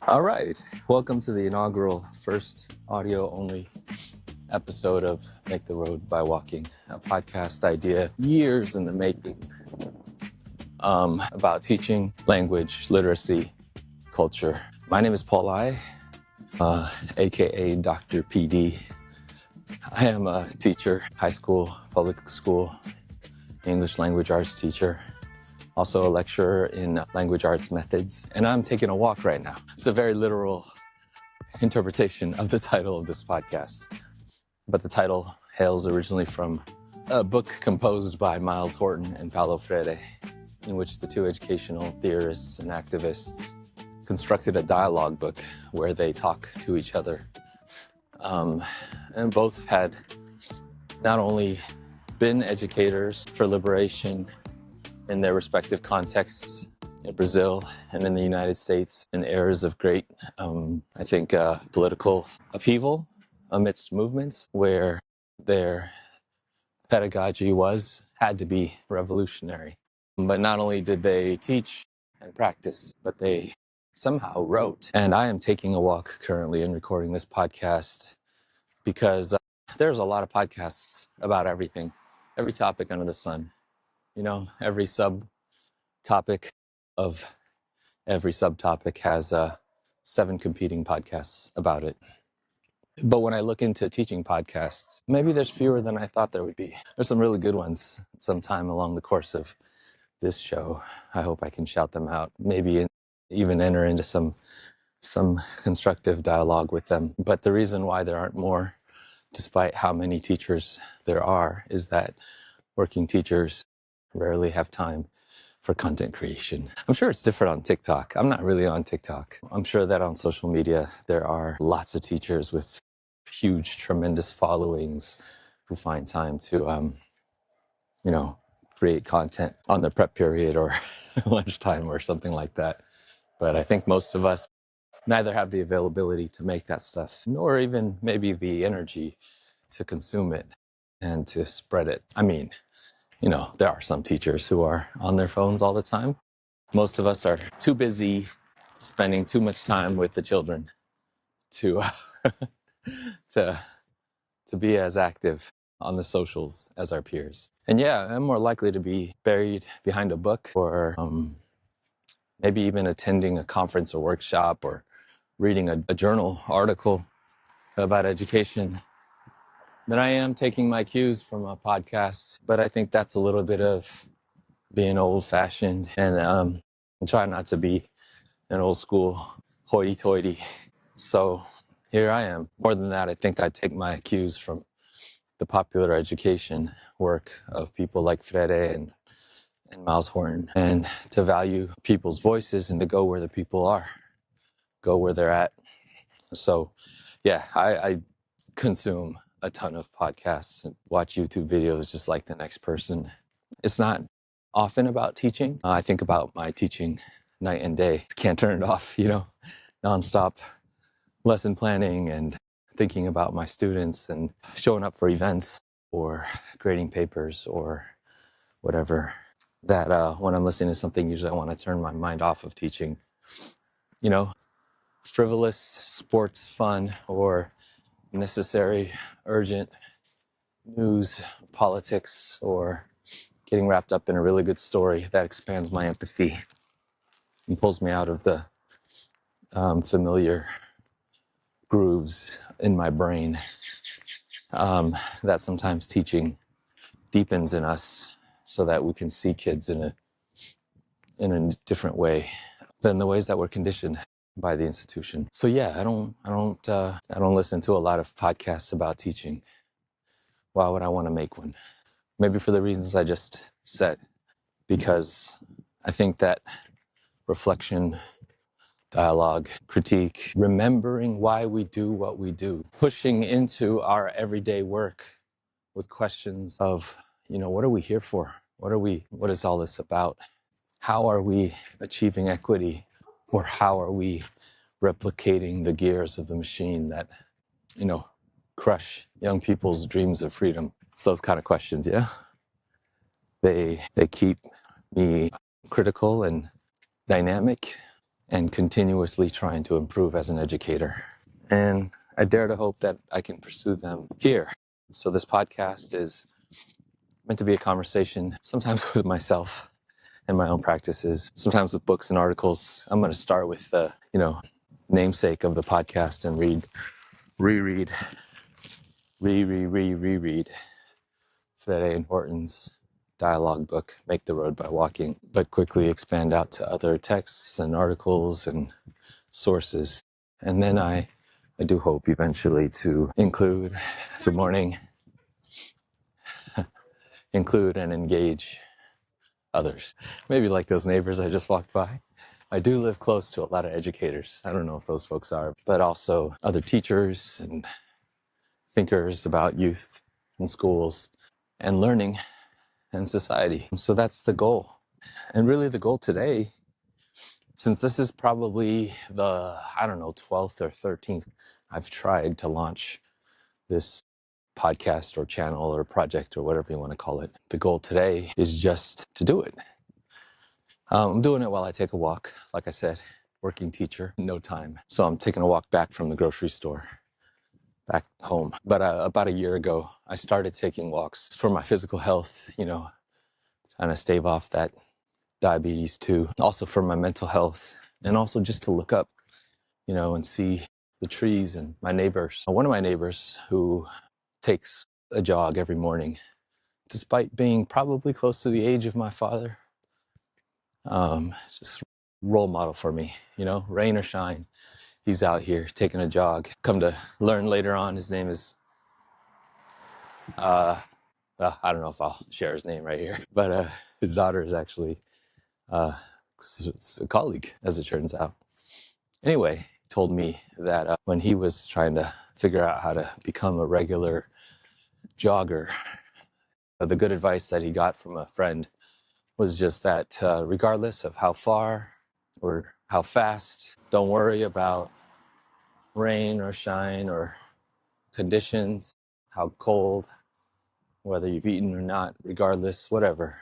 All right. Welcome to the inaugural first audio-only episode of Make the Road by Walking, a podcast idea years in the making about teaching language, literacy, culture. My name is Paul I, aka Dr. PD. I am a teacher, high school, public school, English language arts teacher, also a lecturer in language arts methods, and I'm taking a walk right now. It's a very literal interpretation of the title of this podcast, but the title hails originally from a book composed by Miles Horton and Paulo Freire, in which the two educational theorists and activists constructed a dialogue book where they talk to each other. And both had not only been educators for liberation in their respective contexts in Brazil and in the United States in eras of great, political upheaval amidst movements where their pedagogy had to be revolutionary. But not only did they teach and practice, but they somehow wrote. And I am taking a walk currently and recording this podcast because there's a lot of podcasts about everything, every topic under the sun. You know, every subtopic of every subtopic has 7 competing podcasts about it. But when I look into teaching podcasts, maybe there's fewer than I thought there would be. There's some really good ones sometime along the course of this show. I hope I can shout them out, maybe even enter into some constructive dialogue with them. But the reason why there aren't more, despite how many teachers there are, is that working teachers rarely have time for content creation. I'm sure it's different on TikTok. I'm not really on TikTok. I'm sure that on social media, there are lots of teachers with huge, tremendous followings who find time to, create content on their prep period or lunchtime or something like that. But I think most of us neither have the availability to make that stuff, nor even maybe the energy to consume it and to spread it. I mean, there are some teachers who are on their phones all the time. Most of us are too busy spending too much time with the children to to be as active on the socials as our peers. And yeah, I'm more likely to be buried behind a book or maybe even attending a conference or workshop or reading a journal article about education than I am taking my cues from a podcast. But I think that's a little bit of being old-fashioned, and I'm trying not to be an old school hoity-toity. So here I am. More than that, I think I take my cues from the popular education work of people like Freire and Miles Horton, and to value people's voices and to go where the people are, go where they're at. So yeah, I consume a ton of podcasts and watch YouTube videos just like the next person. It's not often about teaching. I think about my teaching night and day. Can't turn it off, nonstop lesson planning and thinking about my students and showing up for events or grading papers or whatever. That when I'm listening to something, usually I want to turn my mind off of teaching. Frivolous sports fun or necessary, urgent news, politics, or getting wrapped up in a really good story that expands my empathy and pulls me out of the familiar grooves in my brain that sometimes teaching deepens in us so that we can see kids in a different way than the ways that we're conditioned by the institution. So yeah, I don't listen to a lot of podcasts about teaching. Why would I want to make one? Maybe for the reasons I just said, because I think that reflection, dialogue, critique, remembering why we do what we do, pushing into our everyday work with questions of, what are we here for? What is all this about? How are we achieving equity? Or how are we replicating the gears of the machine that, crush young people's dreams of freedom? It's those kind of questions, yeah? They keep me critical and dynamic and continuously trying to improve as an educator. And I dare to hope that I can pursue them here. So this podcast is meant to be a conversation, sometimes with myself and my own practices, sometimes with books and articles. I'm going to start with the, namesake of the podcast and reread Fede Horton's dialogue book, Make the Road by Walking, but quickly expand out to other texts and articles and sources. And then I do hope eventually to include and engage others. Maybe like those neighbors I just walked by. I do live close to a lot of educators. I don't know if those folks are, but also other teachers and thinkers about youth and schools and learning and society. So that's the goal. And really the goal today, since this is probably the, 12th or 13th, I've tried to launch this podcast or channel or project or whatever you want to call it. The goal today is just to do it. I'm doing it while I take a walk. Like I said, working teacher, no time. So I'm taking a walk back from the grocery store, back home. But about a year ago, I started taking walks for my physical health, trying to stave off that diabetes too. Also for my mental health, and also just to look up, and see the trees and my neighbors. One of my neighbors who takes a jog every morning, despite being probably close to the age of my father, just role model for me, rain or shine. He's out here taking a jog. Come to learn later on, his name is, I don't know if I'll share his name right here, but his daughter is actually a colleague, as it turns out. Anyway, he told me that when he was trying to figure out how to become a regular jogger, the good advice that he got from a friend was just that regardless of how far or how fast, don't worry about rain or shine or conditions, how cold, whether you've eaten or not, regardless, whatever.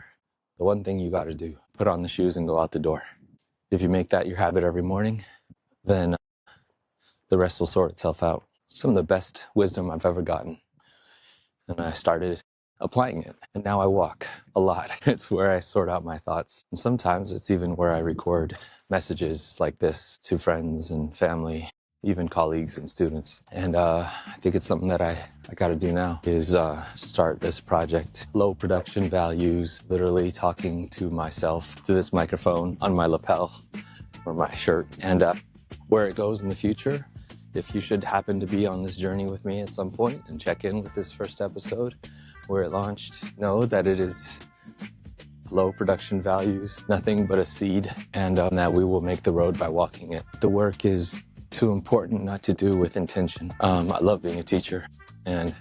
The one thing you got to do, put on the shoes and go out the door. If you make that your habit every morning, then the rest will sort itself out. Some of the best wisdom I've ever gotten. And I started applying it. And now I walk a lot. It's where I sort out my thoughts. And sometimes it's even where I record messages like this to friends and family, even colleagues and students. And I think it's something that I got to do now is start this project. Low production values, literally talking to myself to this microphone on my lapel or my shirt. And where it goes in the future, if you should happen to be on this journey with me at some point and check in with this first episode where it launched, know that it is low production values, nothing but a seed, and that we will make the road by walking it. The work is too important not to do with intention. I love being a teacher, and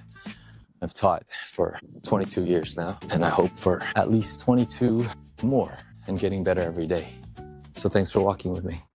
I've taught for 22 years now, and I hope for at least 22 more and getting better every day. So thanks for walking with me.